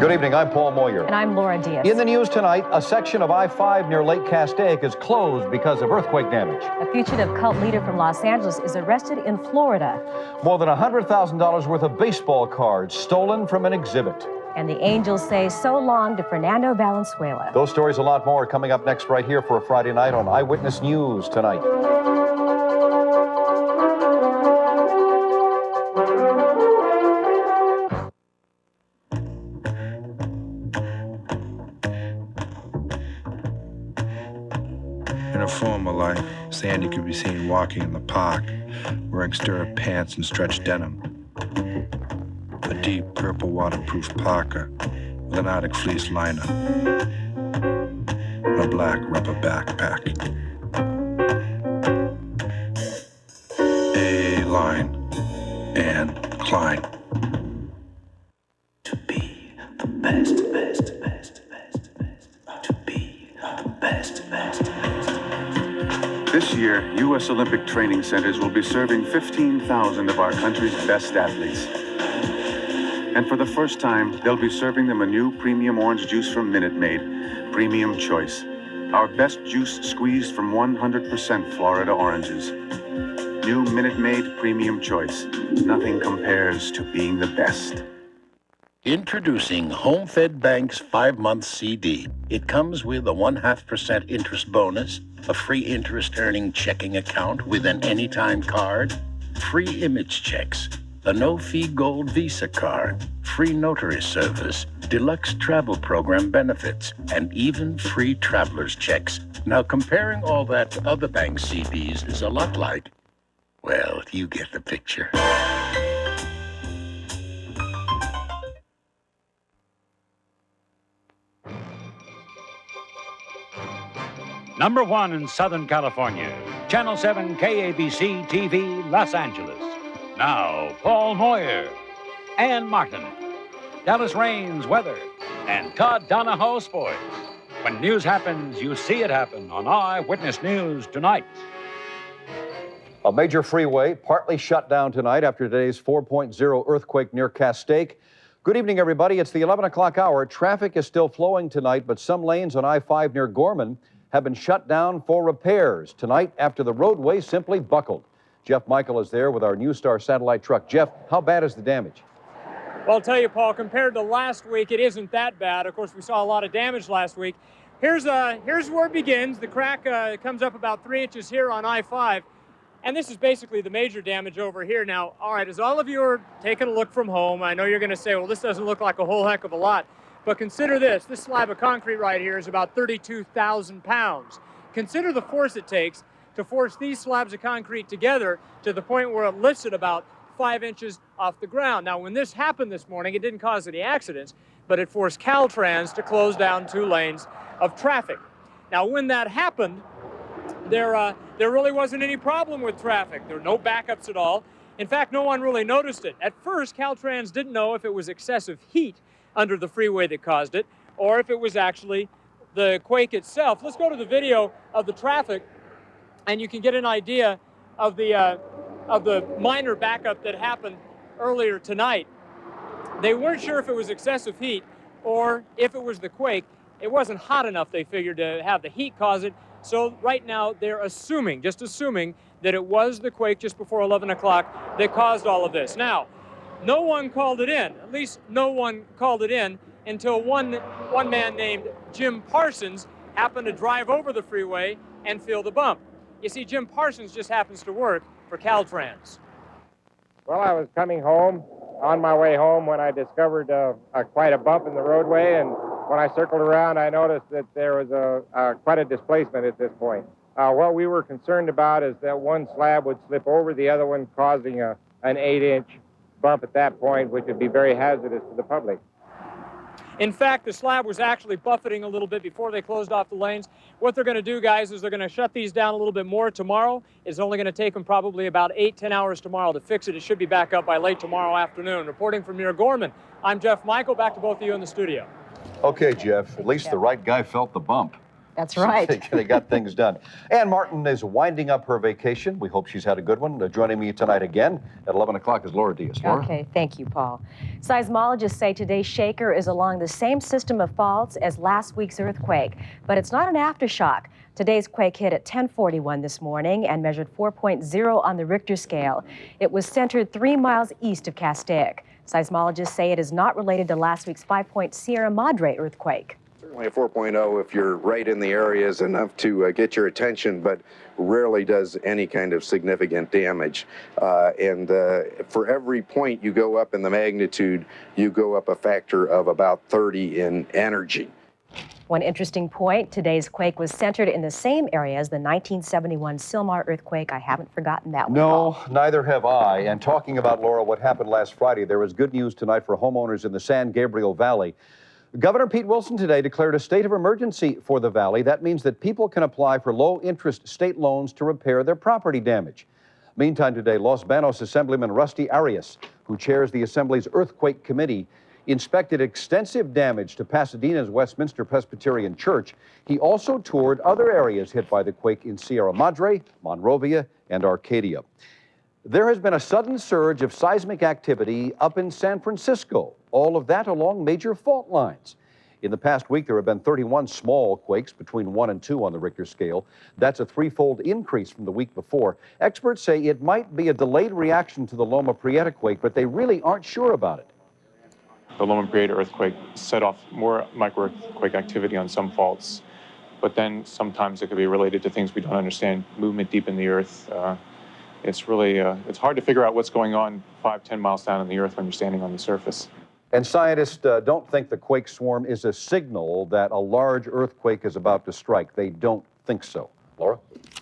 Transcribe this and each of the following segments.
Good evening, I'm Paul Moyer. And I'm Laura Diaz. In the news tonight, a section of I-5 near Lake Castaic is closed because of earthquake damage. A fugitive cult leader from Los Angeles is arrested in Florida. More than $100,000 worth of baseball cards stolen from an exhibit. And the Angels say so long to Fernando Valenzuela. Those stories, a lot more, coming up next right here for a Friday night on Eyewitness News tonight. In a former life, Sandy could be seen walking in the park, wearing stirrup pants and stretched denim, a deep purple waterproof parka with an Arctic fleece liner, and a black rubber backpack. A-line and Klein. To be the best, best, best, best, best. To be the best, best, best. This year, U.S. Olympic training centers will be serving 15,000 of our country's best athletes. And for the first time, they'll be serving them a new premium orange juice from Minute Maid, Premium Choice. Our best juice squeezed from 100% Florida oranges. New Minute Maid Premium Choice. Nothing compares to being the best. Introducing Home Fed Bank's 5-month CD. It comes with a 0.5% interest bonus, a free interest-earning checking account with an anytime card, free image checks, a no-fee gold Visa card, free notary service, deluxe travel program benefits, and even free traveler's checks. Now, comparing all that to other bank CDs is a lot like, well, you get the picture. Number 1 in Southern California, Channel 7 KABC TV, Los Angeles. Now, Paul Moyer, Ann Martin, Dallas Raines weather, and Todd Donahoe sports. When news happens, you see it happen on Eyewitness News tonight. A major freeway partly shut down tonight after today's 4.0 earthquake near Castaic. Good evening, everybody. It's the 11 o'clock hour. Traffic is still flowing tonight, but some lanes on I-5 near Gorman have been shut down for repairs tonight after the roadway simply buckled. Jeff Michael is there with our New Star satellite truck. Jeff, how bad is the damage? Well, I'll tell you, Paul, compared to last week, it isn't that bad. Of course, we saw a lot of damage last week. Here's where it begins. The crack comes up about 3 inches here on I-5, and this is basically the major damage over here. Now, all right, as all of you are taking a look from home, I know you're going to say, well, this doesn't look like a whole heck of a lot. But consider this slab of concrete right here is about 32,000 pounds. Consider the force it takes to force these slabs of concrete together to the point where it lifts it about 5 inches off the ground. Now, when this happened this morning, it didn't cause any accidents, but it forced Caltrans to close down 2 lanes of traffic. Now, when that happened, there really wasn't any problem with traffic. There were no backups at all. In fact, no one really noticed it. At first, Caltrans didn't know if it was excessive heat under the freeway that caused it, or if it was actually the quake itself. Let's go to the video of the traffic, and you can get an idea of the minor backup that happened earlier tonight. They weren't sure if it was excessive heat or if it was the quake. It wasn't hot enough, they figured, to have the heat cause it. So right now they're just assuming that it was the quake just before 11 o'clock that caused all of this. Now, no one called it in. At least no one called it in until one man named Jim Parsons happened to drive over the freeway and feel the bump. You see, Jim Parsons just happens to work for Caltrans. Well, I was coming home, on my way home, when I discovered quite a bump in the roadway, and when I circled around, I noticed that there was quite a displacement at this point. What we were concerned about is that one slab would slip over the other one, causing an 8-inch bump at that point, which would be very hazardous to the public. In fact, the slab was actually buffeting a little bit before they closed off the lanes. What they're going to do, guys, is they're going to shut these down a little bit more tomorrow. It's only going to take them probably about 8-10 hours tomorrow to fix it. It should be back up by late tomorrow afternoon. Reporting from near Gorman, I'm Jeff Michael. Back to both of you in the studio. Okay, Jeff, at least the right guy felt the bump. That's right. They got things done. Ann Martin is winding up her vacation. We hope she's had a good one. Joining me tonight again at 11 o'clock is Laura Diaz. Laura? Okay, thank you, Paul. Seismologists say today's shaker is along the same system of faults as last week's earthquake, but it's not an aftershock. Today's quake hit at 10:41 this morning and measured 4.0 on the Richter scale. It was centered 3 miles east of Castaic. Seismologists say it is not related to last week's 5-point Sierra Madre earthquake. Certainly a 4.0 if you're right in the area is enough to get your attention, but rarely does any kind of significant damage. For every point you go up in the magnitude, you go up a factor of about 30 in energy. One interesting point, today's quake was centered in the same area as the 1971 Sylmar earthquake. I haven't forgotten that one. No, Paul. neither have I. And talking about, Laura, what happened last Friday, there was good news tonight for homeowners in the San Gabriel Valley. Governor Pete Wilson today declared a state of emergency for the valley. That means that people can apply for low-interest state loans to repair their property damage. Meantime today, Los Banos Assemblyman Rusty Arias, who chairs the Assembly's Earthquake Committee, inspected extensive damage to Pasadena's Westminster Presbyterian Church. He also toured other areas hit by the quake in Sierra Madre, Monrovia, and Arcadia. There has been a sudden surge of seismic activity up in San Francisco, all of that along major fault lines. In the past week, there have been 31 small quakes between 1 and 2 on the Richter scale. That's a threefold increase from the week before. Experts say it might be a delayed reaction to the Loma Prieta quake, but they really aren't sure about it. The Loma Prieta earthquake set off more micro-earthquake activity on some faults, but then sometimes it could be related to things we don't understand, movement deep in the earth. It's really, it's hard to figure out what's going on 5-10 miles down in the earth when you're standing on the surface. And scientists don't think the quake swarm is a signal that a large earthquake is about to strike. They don't think so. Laura?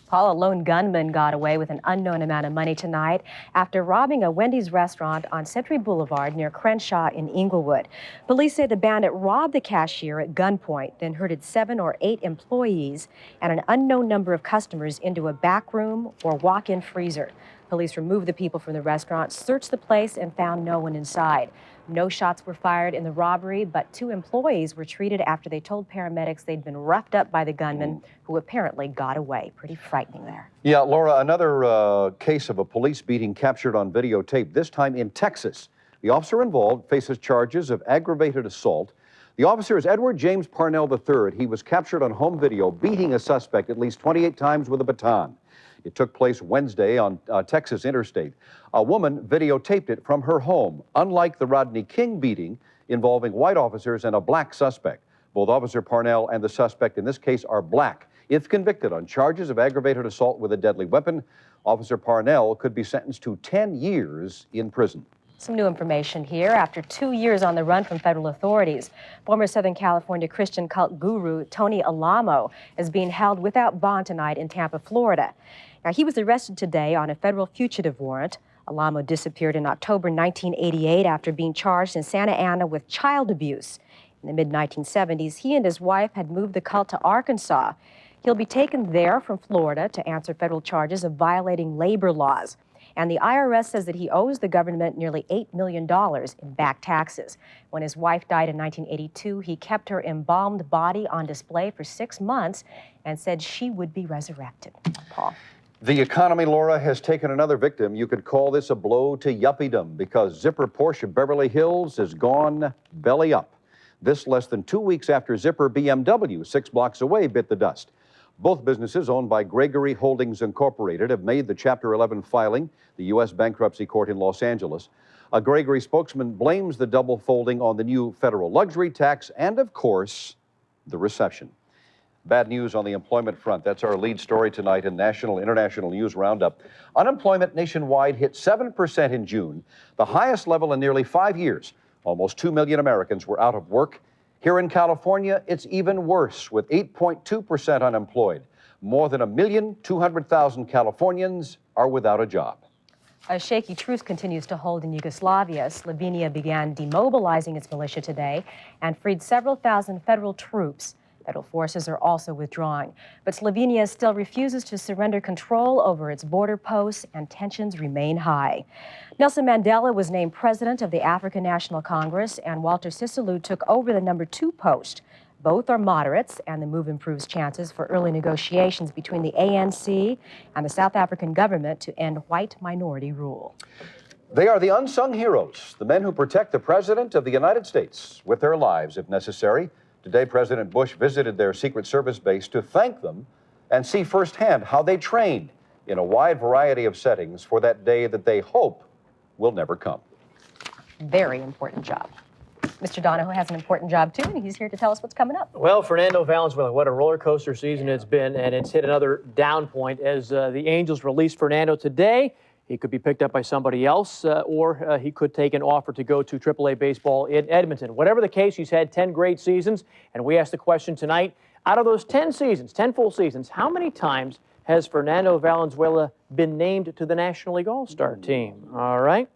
Paul, a lone gunman got away with an unknown amount of money tonight after robbing a Wendy's restaurant on Century Boulevard near Crenshaw in Inglewood. Police say the bandit robbed the cashier at gunpoint, then herded 7 or 8 employees and an unknown number of customers into a back room or walk-in freezer. Police removed the people from the restaurant, searched the place, and found no one inside. No shots were fired in the robbery, but 2 employees were treated after they told paramedics they'd been roughed up by the gunman, who apparently got away. Pretty frightening there. Yeah, Laura, another case of a police beating captured on videotape, this time in Texas. The officer involved faces charges of aggravated assault. The officer is Edward James Parnell III. He was captured on home video beating a suspect at least 28 times with a baton. It took place Wednesday on Texas Interstate. A woman videotaped it from her home, unlike the Rodney King beating involving white officers and a black suspect. Both Officer Parnell and the suspect in this case are black. If convicted on charges of aggravated assault with a deadly weapon, Officer Parnell could be sentenced to 10 years in prison. Some new information here. After 2 years on the run from federal authorities, former Southern California Christian cult guru Tony Alamo is being held without bond tonight in Tampa, Florida. Now, he was arrested today on a federal fugitive warrant. Alamo disappeared in October 1988 after being charged in Santa Ana with child abuse. In the mid-1970s, he and his wife had moved the cult to Arkansas. He'll be taken there from Florida to answer federal charges of violating labor laws. And the IRS says that he owes the government nearly $8 million in back taxes. When his wife died in 1982, he kept her embalmed body on display for 6 months and said she would be resurrected. Paul. The economy, Laura, has taken another victim. You could call this a blow to yuppiedom because Zipper Porsche Beverly Hills has gone belly up. This less than 2 weeks after Zipper BMW 6 blocks away bit the dust. Both businesses owned by Gregory Holdings Incorporated have made the Chapter 11 filing, the U.S. Bankruptcy Court in Los Angeles. A Gregory spokesman blames the double folding on the new federal luxury tax and, of course, the recession. Bad news on the employment front. That's our lead story tonight in National International News Roundup. Unemployment nationwide hit 7% in June, the highest level in nearly 5 years. Almost 2 million Americans were out of work. Here in California, it's even worse, with 8.2% unemployed. More than 1,200,000 Californians are without a job. A shaky truce continues to hold in Yugoslavia. Slovenia began demobilizing its militia today and freed several thousand federal troops. Federal forces are also withdrawing. But Slovenia still refuses to surrender control over its border posts, and tensions remain high. Nelson Mandela was named president of the African National Congress, and Walter Sisulu took over the #2 post. Both are moderates, and the move improves chances for early negotiations between the ANC and the South African government to end white minority rule. They are the unsung heroes, the men who protect the President of the United States with their lives if necessary. Today, President Bush visited their Secret Service base to thank them and see firsthand how they trained in a wide variety of settings for that day that they hope will never come. Very important job. Mr. Donahoe has an important job, too, and he's here to tell us what's coming up. Well, Fernando Valenzuela, what a roller coaster season it's been, and it's hit another down point as the Angels released Fernando today. He could be picked up by somebody else, or he could take an offer to go to AAA baseball in Edmonton. Whatever the case, he's had 10 great seasons, and we asked the question tonight, out of those 10 seasons, 10 full seasons, how many times has Fernando Valenzuela been named to the National League All-Star team? All right.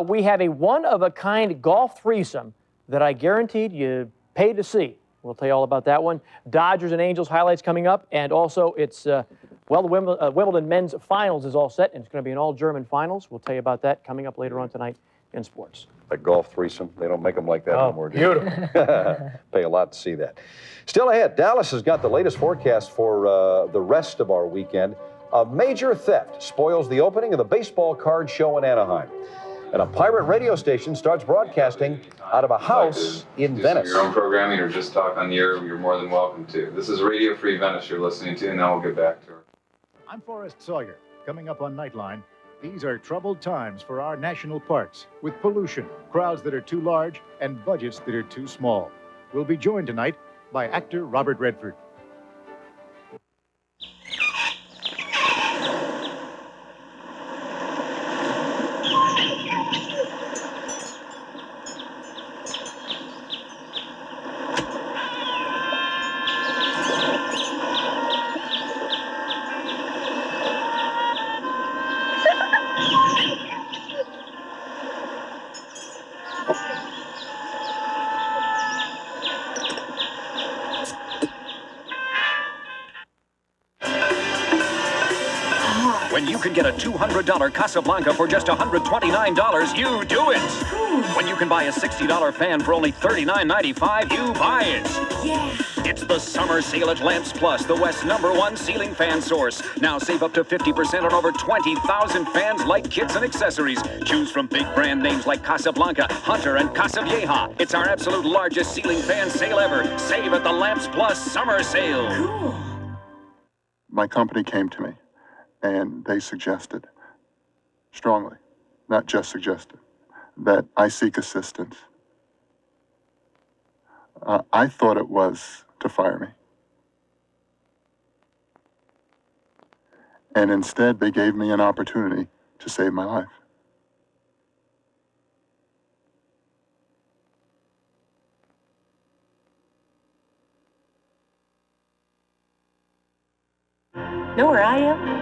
We have a one-of-a-kind golf threesome that I guaranteed you paid to see. We'll tell you all about that one. Dodgers and Angels highlights coming up, and also it's, the Wimbledon men's finals is all set, and it's going to be an all-German finals. We'll tell you about that coming up later on tonight in sports. A golf threesome, they don't make them like that anymore, do they? Beautiful. Pay a lot to see that. Still ahead, Dallas has got the latest forecast for the rest of our weekend. A major theft spoils the opening of the baseball card show in Anaheim. And a pirate radio station starts broadcasting out of a house in Venice. Your own programming or just talk on the air, you're more than welcome to. This is Radio Free Venice you're listening to, and now we'll get back to her. I'm Forrest Sawyer. Coming up on Nightline, these are troubled times for our national parks, with pollution, crowds that are too large, and budgets that are too small. We'll be joined tonight by actor Robert Redford. When you can get a $200 Casablanca for just $129, you do it. When you can buy a $60 fan for only $39.95, you buy it. Yeah. It's the summer sale at Lamps Plus, the West's #1 ceiling fan source. Now save up to 50% on over 20,000 fans, light kits, and accessories. Choose from big brand names like Casablanca, Hunter, and Casa Vieja. It's our absolute largest ceiling fan sale ever. Save at the Lamps Plus summer sale. Cool. My company came to me, and they suggested, strongly, not just suggested, that I seek assistance. I thought it was to fire me. And instead, they gave me an opportunity to save my life. Know where I am?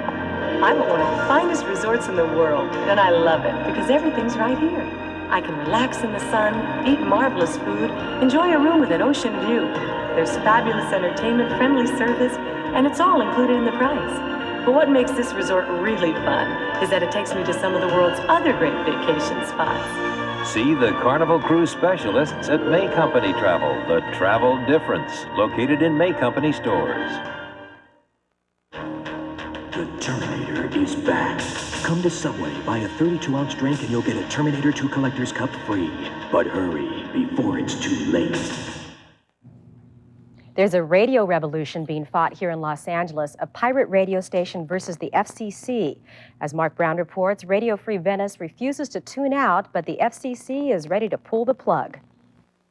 I'm at one of the finest resorts in the world, and I love it because everything's right here. I can relax in the sun, eat marvelous food, enjoy a room with an ocean view. There's fabulous entertainment, friendly service, and it's all included in the price. But what makes this resort really fun is that it takes me to some of the world's other great vacation spots. See the Carnival Cruise specialists at May Company Travel, the travel difference, located in May Company stores. The Terminator is back. Come to Subway, buy a 32-ounce drink and you'll get a Terminator 2 Collector's Cup free. But hurry, before it's too late. There's a radio revolution being fought here in Los Angeles, a pirate radio station versus the FCC. As Mark Brown reports, Radio Free Venice refuses to tune out, but the FCC is ready to pull the plug.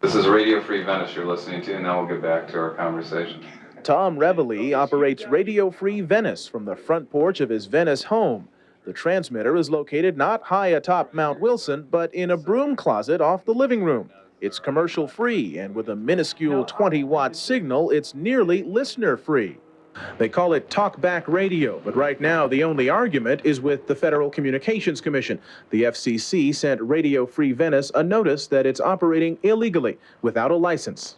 This is Radio Free Venice you're listening to, and now we'll get back to our conversation. Tom Reveille operates Radio Free Venice from the front porch of his Venice home. The transmitter is located not high atop Mount Wilson, but in a broom closet off the living room. It's commercial-free, and with a minuscule 20-watt signal, it's nearly listener-free. They call it talkback radio, but right now the only argument is with the Federal Communications Commission. The FCC sent Radio Free Venice a notice that it's operating illegally without a license.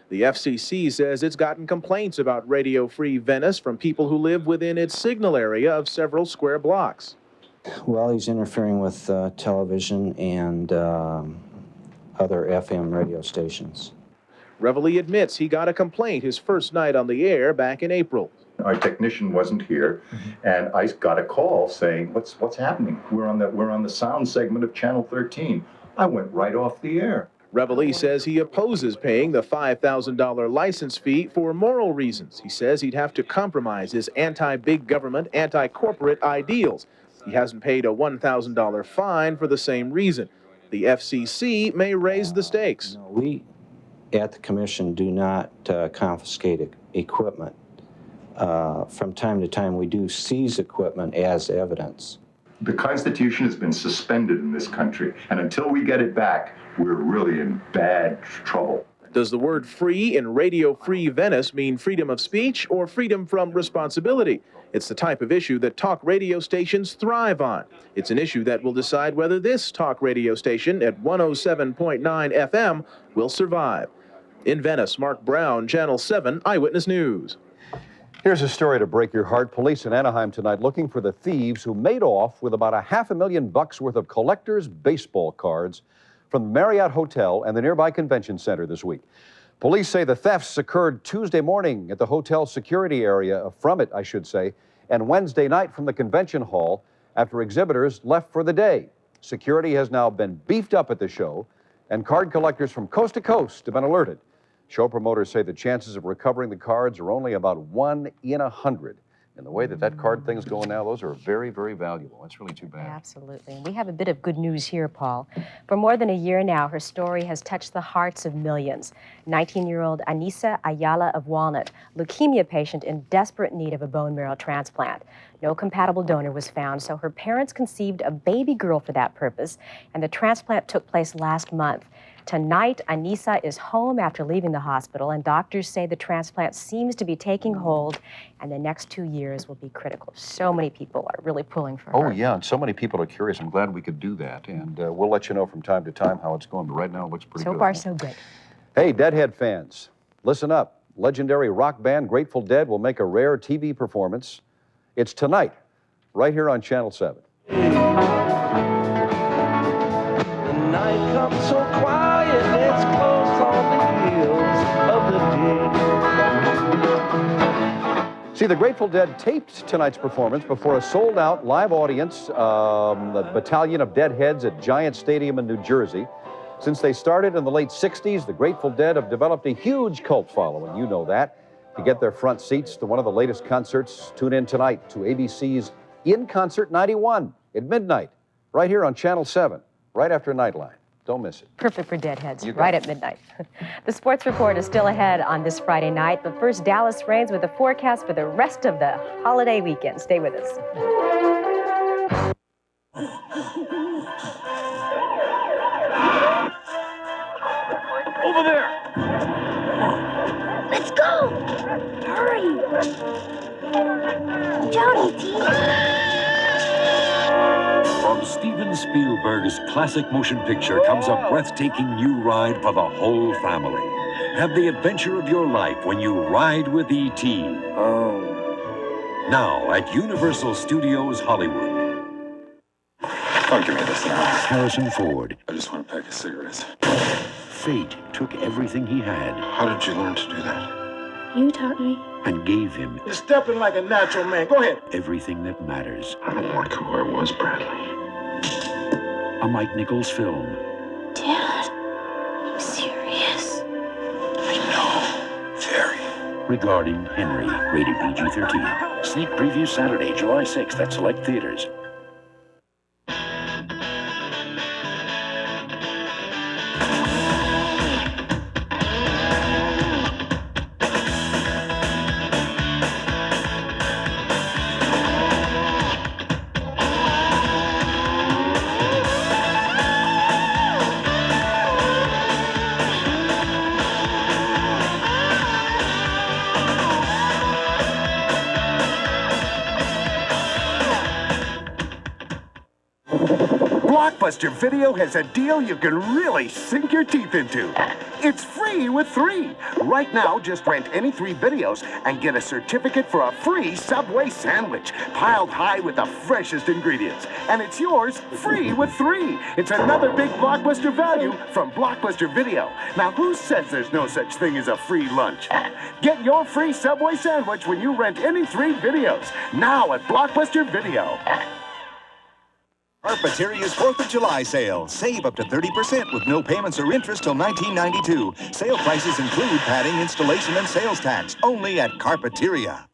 The FCC says it's gotten complaints about Radio Free Venice from people who live within its signal area of several square blocks. Well, he's interfering with television and other FM radio stations. Reveille admits he got a complaint his first night on the air back in April. Our technician wasn't here, and I got a call saying, "What's happening? We're on the sound segment of Channel 13." I went right off the air. Reveille says he opposes paying the $5,000 license fee for moral reasons. He says he'd have to compromise his anti-big government, anti-corporate ideals. He hasn't paid a $1,000 fine for the same reason. The FCC may raise the stakes. We at the commission do not confiscate equipment. From time to time, we do seize equipment as evidence. The Constitution has been suspended in this country, and until we get it back, we're really in bad trouble. Does the word free in Radio Free Venice mean freedom of speech or freedom from responsibility? It's the type of issue that talk radio stations thrive on. It's an issue that will decide whether this talk radio station at 107.9 FM will survive. In Venice, Mark Brown, Channel 7 Eyewitness News. Here's a story to break your heart. Police in Anaheim tonight looking for the thieves who made off with about $500,000 worth of collectors' baseball cards from the Marriott Hotel and the nearby convention center this week. Police say the thefts occurred Tuesday morning at the hotel security area, and Wednesday night from the convention hall after exhibitors left for the day. Security has now been beefed up at the show, and card collectors from coast to coast have been alerted. Show promoters say the chances of recovering the cards are only about 1 in 100. And the way that card thing's going now, those are very, very valuable. That's really too bad. Absolutely. We have a bit of good news here, Paul. For more than a year now, her story has touched the hearts of millions. 19-year-old Anissa Ayala of Walnut, leukemia patient in desperate need of a bone marrow transplant. No compatible donor was found, so her parents conceived a baby girl for that purpose, and the transplant took place last month. Tonight, Anissa is home after leaving the hospital, and doctors say the transplant seems to be taking hold, and the next 2 years will be critical. So many people are really pulling for her. Oh, yeah, and so many people are curious. I'm glad we could do that, and we'll let you know from time to time how it's going, but right now it looks pretty good. So far, so good. Hey, Deadhead fans, listen up. Legendary rock band Grateful Dead will make a rare TV performance. It's tonight, right here on Channel 7. The night comes so quiet, it's close on the heels of the day. See, the Grateful Dead taped tonight's performance before a sold-out live audience, the Battalion of Deadheads at Giant Stadium in New Jersey. Since they started in the late 60s, the Grateful Dead have developed a huge cult following, you know that. To get their front seats to one of the latest concerts, tune in tonight to ABC's In Concert 91 at midnight, right here on Channel 7, right after Nightline. Don't miss it. Perfect for Deadheads, right at midnight. The sports report is still ahead on this Friday night, but first, Dallas Rains with a forecast for the rest of the holiday weekend. Stay with us. Over there! Let's go! Hurry! Johnny T! From Steven Spielberg's classic motion picture comes a breathtaking new ride for the whole family. Have the adventure of your life when you ride with E.T. Oh. Now at Universal Studios Hollywood. Don't give me this now. Harrison Ford. I just want a pack of cigarettes. Fate took everything he had. How did you learn to do that? You taught me. And gave him You're stepping like a natural man. Go ahead. everything that matters. I don't like who I was, Bradley. A Mike Nichols film. Dad, I'm serious. I know. Very. Regarding Henry, rated PG-13. Sneak preview Saturday, July 6th at select theaters. Blockbuster Video has a deal you can really sink your teeth into. It's free with 3. Right now, just rent any 3 videos and get a certificate for a free Subway sandwich, piled high with the freshest ingredients. And it's yours free with 3. It's another big Blockbuster value from Blockbuster Video. Now, who says there's no such thing as a free lunch? Get your free Subway sandwich when you rent any 3 videos. Now at Blockbuster Video. Carpeteria's 4th of July sale. Save up to 30% with no payments or interest till 1992. Sale prices include padding, installation, and sales tax. Only at Carpeteria.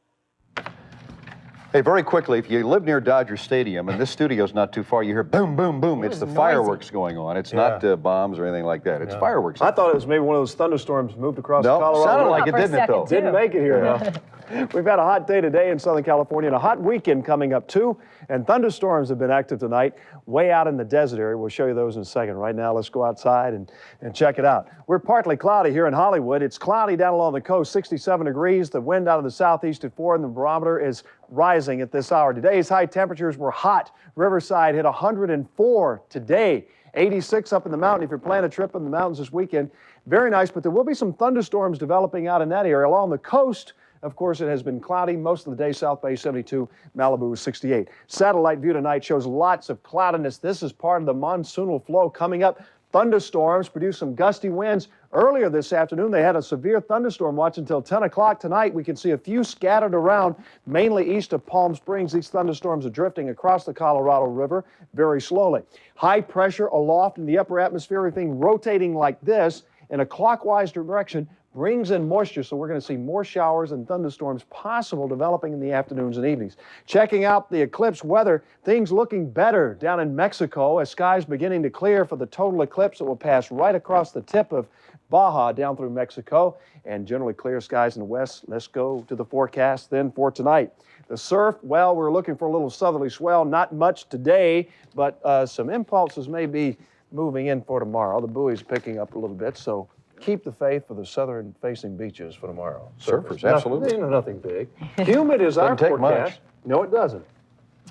Hey, very quickly, if you live near Dodger Stadium, and this studio's not too far, you hear boom, boom, boom. It's the fireworks going on. It's not bombs or anything like that. It's fireworks. I thought it was maybe one of those thunderstorms moved across Colorado. Sounded like it, didn't it, though? Didn't make it here. We've had a hot day today in Southern California and a hot weekend coming up, too. And thunderstorms have been active tonight way out in the desert area. We'll show you those in a second. Right now, let's go outside and check it out. We're partly cloudy here in Hollywood. It's cloudy down along the coast, 67 degrees. The wind out of the southeast at 4, and the barometer is rising at this hour. Today's high temperatures were hot. Riverside hit 104 today. 86 up in the mountain if you're planning a trip in the mountains this weekend. Very nice, but there will be some thunderstorms developing out in that area. Along the coast, of course, it has been cloudy most of the day. South Bay 72, Malibu 68. Satellite view tonight shows lots of cloudiness. This is part of the monsoonal flow coming up. Thunderstorms produce some gusty winds. Earlier this afternoon, they had a severe thunderstorm watch until 10 o'clock tonight. We can see a few scattered around, mainly east of Palm Springs. These thunderstorms are drifting across the Colorado River very slowly. High pressure aloft in the upper atmosphere, everything rotating like this in a clockwise direction, brings in moisture, so we're going to see more showers and thunderstorms possible developing in the afternoons and evenings. Checking out the eclipse weather, things looking better down in Mexico as skies beginning to clear for the total eclipse that will pass right across the tip of Baja down through Mexico, and generally clear skies in the west. Let's go to the forecast then for tonight. The surf, well, we're looking for a little southerly swell, not much today, but some impulses may be moving in for tomorrow. The buoy's picking up a little bit, so keep the faith for the southern-facing beaches for tomorrow. Surfers, absolutely. Nothing big. Humid is our Doesn't take forecast. much. No, it doesn't.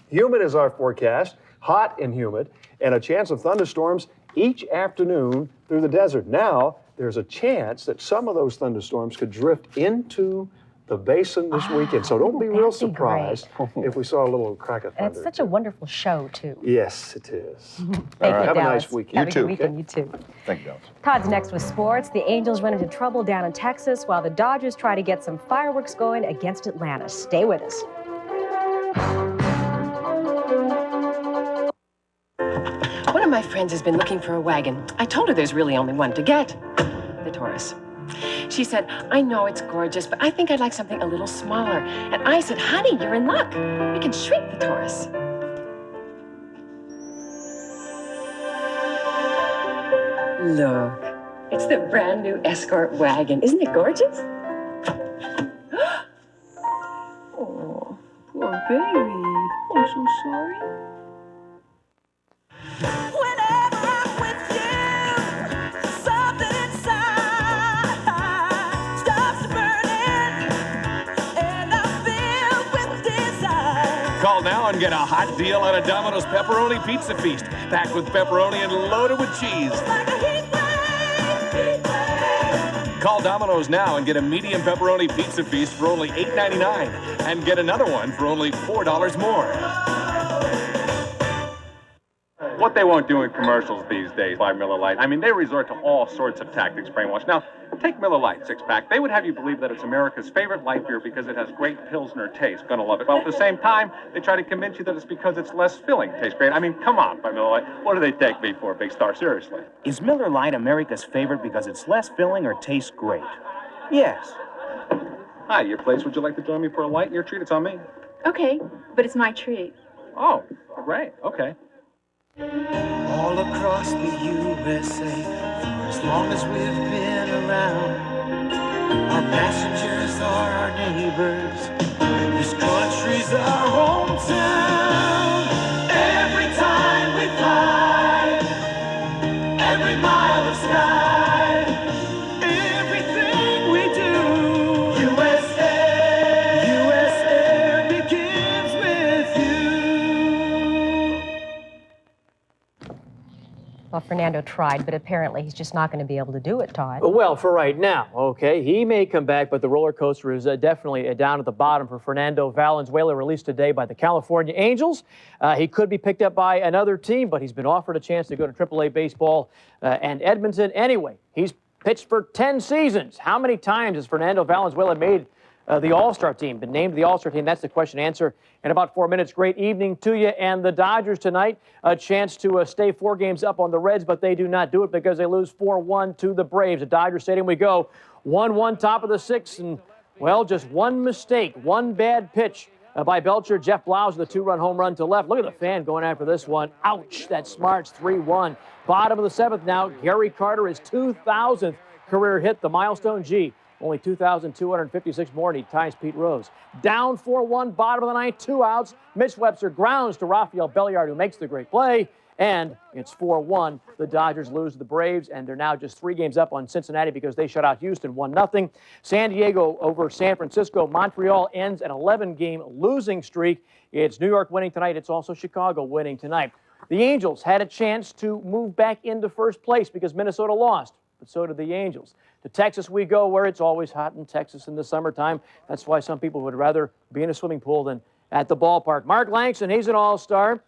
Humid is our forecast, hot and humid, and a chance of thunderstorms each afternoon through the desert. Now, there's a chance that some of those thunderstorms could drift into the basin this weekend. So don't be real surprised if we saw a little crack of thunder. And it's such a wonderful show, too. Yes, it is. Thank you, Have a Dallas. nice weekend. Have a good weekend, you too. Thank you, Dallas. Todd's next with sports. The Angels run into trouble down in Texas while the Dodgers try to get some fireworks going against Atlanta. Stay with us. One of my friends has been looking for a wagon. I told her there's really only one to get, the Taurus. She said, I know it's gorgeous, but I think I'd like something a little smaller. And I said, honey, you're in luck. We can shrink the Taurus. Look, it's the brand new Escort wagon. Isn't it gorgeous? Oh, poor baby. I'm so sorry. Call now and get a hot deal on a Domino's Pepperoni Pizza Feast, packed with pepperoni and loaded with cheese. Call Domino's now and get a medium pepperoni pizza feast for only $8.99 and get another one for only $4 more. What they won't do in commercials these days by Miller Lite, I mean, they resort to all sorts of tactics, brainwash. Now, take Miller Lite 6-pack. They would have you believe that it's America's favorite light beer because it has great Pilsner taste. Gonna love it. Well, at the same time, they try to convince you that it's because it's less filling. Tastes great. I mean, come on, by Miller Lite. What do they take me for, Big Star? Seriously. Is Miller Lite America's favorite because it's less filling or tastes great? Yes. Hi, your place. Would you like to join me for a light? Your treat. It's on me. Okay, but it's my treat. Oh, great. Okay. All across the USA, for as long as we've been around, our passengers are our neighbors. This country's our hometown. Every time we fly, every mile of sky, everything we do, U.S. Air begins with you. Fernando tried, but apparently he's just not going to be able to do it, Todd. Well, for right now, okay. He may come back, but the roller coaster is definitely down at the bottom for Fernando Valenzuela, released today by the California Angels. He could be picked up by another team, but he's been offered a chance to go to AAA baseball and Edmonton. Anyway, he's pitched for 10 seasons. How many times has Fernando Valenzuela made the All-Star team, been named the All-Star team? That's the question answer in about 4 minutes. Great evening to you. And the Dodgers tonight, a chance to stay 4 games up on the Reds, but they do not do it because they lose 4-1 to the Braves. At Dodger Stadium we go. 1-1 top of the 6th, and, well, just one mistake, one bad pitch by Belcher. Jeff Blouse with a 2-run home run to left. Look at the fan going after this one. Ouch, that smarts 3-1. Bottom of the 7th now, Gary Carter, his 2,000th career hit, the milestone. Gee, only 2,256 more, and he ties Pete Rose. Down 4-1, bottom of the 9th, 2 outs. Mitch Webster grounds to Rafael Belliard, who makes the great play, and it's 4-1. The Dodgers lose to the Braves, and they're now just 3 games up on Cincinnati because they shut out Houston 1-0. San Diego over San Francisco. Montreal ends an 11-game losing streak. It's New York winning tonight. It's also Chicago winning tonight. The Angels had a chance to move back into first place because Minnesota lost, but so did the Angels. To Texas we go, where it's always hot in Texas in the summertime. That's why some people would rather be in a swimming pool than at the ballpark. Mark Langston, he's an all-star.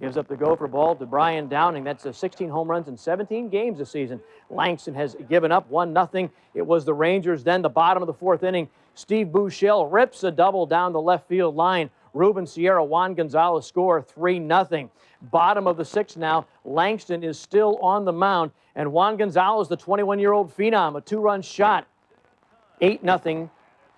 Gives up the gopher ball to Brian Downing. That's 16 home runs in 17 games this season. Langston has given up 1-0. It was the Rangers. Then the bottom of the 4th inning, Steve Buechele rips a double down the left field line. Ruben Sierra, Juan Gonzalez score 3-0. Bottom of the 6th now, Langston is still on the mound, and Juan Gonzalez, the 21-year-old phenom, a 2-run shot. 8-0.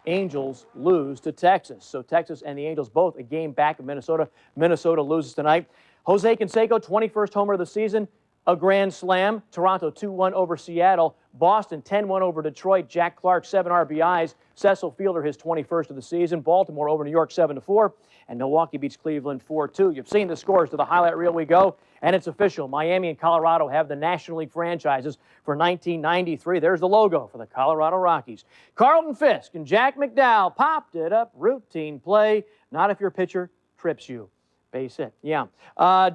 Angels lose to Texas. So Texas and the Angels both a game back of Minnesota. Minnesota loses tonight. Jose Canseco, 21st homer of the season, a grand slam. Toronto 2-1 over Seattle. Boston 10-1 over Detroit. Jack Clark, 7 RBIs. Cecil Fielder, his 21st of the season. Baltimore over New York 7-4. And Milwaukee beats Cleveland 4-2. You've seen the scores. To the highlight reel we go. And it's official. Miami and Colorado have the National League franchises for 1993. There's the logo for the Colorado Rockies. Carlton Fisk and Jack McDowell popped it up. Routine play. Not if your pitcher trips you. Base hit. Yeah.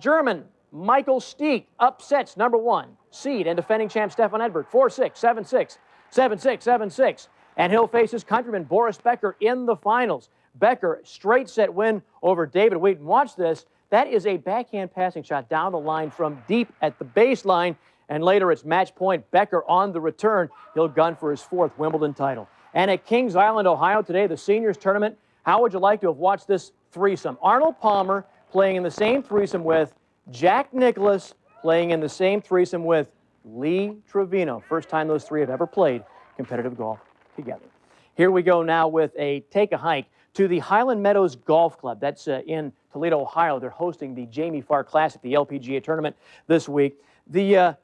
German Michael Steek upsets #1 seed and defending champ Stefan Edberg 4-6, 7-6, 7-6, 7-6. And he'll face his countryman Boris Becker in the finals. Becker, straight set win over David Wheaton. Watch this. That is a backhand passing shot down the line from deep at the baseline. And later it's match point. Becker on the return. He'll gun for his 4th Wimbledon title. And at Kings Island, Ohio today, the seniors tournament. How would you like to have watched this threesome? Arnold Palmer playing in the same threesome with Jack Nicklaus, playing in the same threesome with Lee Trevino. First time those 3 have ever played competitive golf together. Here we go now with a take a hike to the Highland Meadows Golf Club. That's in Toledo, Ohio. They're hosting the Jamie Farr Classic, the LPGA tournament this week. The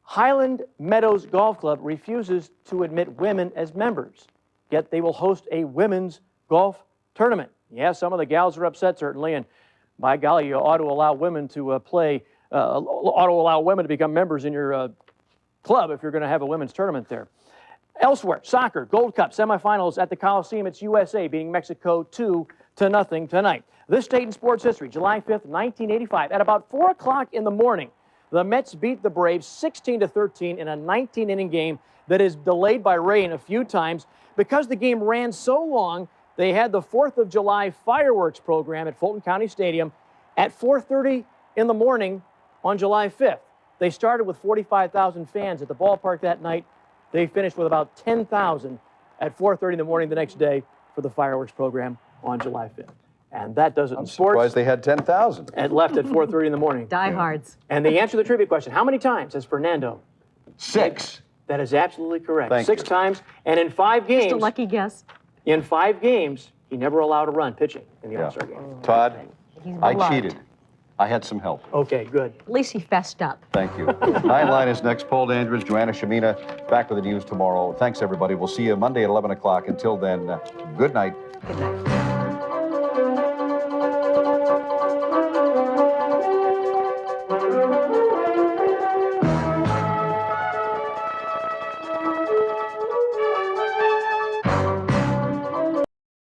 Highland Meadows Golf Club refuses to admit women as members, yet they will host a women's golf tournament. Yeah, some of the gals are upset, certainly, and by golly, you ought to allow women to ought to allow women to become members in your club if you're going to have a women's tournament there. Elsewhere, soccer, Gold Cup semifinals at the Coliseum. It's USA beating Mexico 2-0 tonight. This date in sports history, July 5th, 1985. At about 4 o'clock in the morning, the Mets beat the Braves 16-13 in a 19-inning game that is delayed by rain a few times. Because the game ran so long, they had the 4th of July fireworks program at Fulton County Stadium at 4:30 in the morning on July 5th. They started with 45,000 fans at the ballpark that night. They finished with about 10,000 at 4:30 in the morning the next day for the fireworks program on July 5th. And that does it in sports. I'm surprised they had 10,000. And left at 4:30 in the morning. Diehards. And the answer to the trivia question, how many times has Fernando? 6. That is absolutely correct. Thank 6 you. times. And in 5 games. Just a lucky guess. In 5 games, he never allowed a run pitching in the All-Star game. Todd, He's I beloved. cheated. I had some help. Okay, good. At least he fessed up. Thank you. Nine Line is next. Paul Dandridge, Joanna Shamina, back with the news tomorrow. Thanks, everybody. We'll see you Monday at 11 o'clock. Until then, good night. Good night.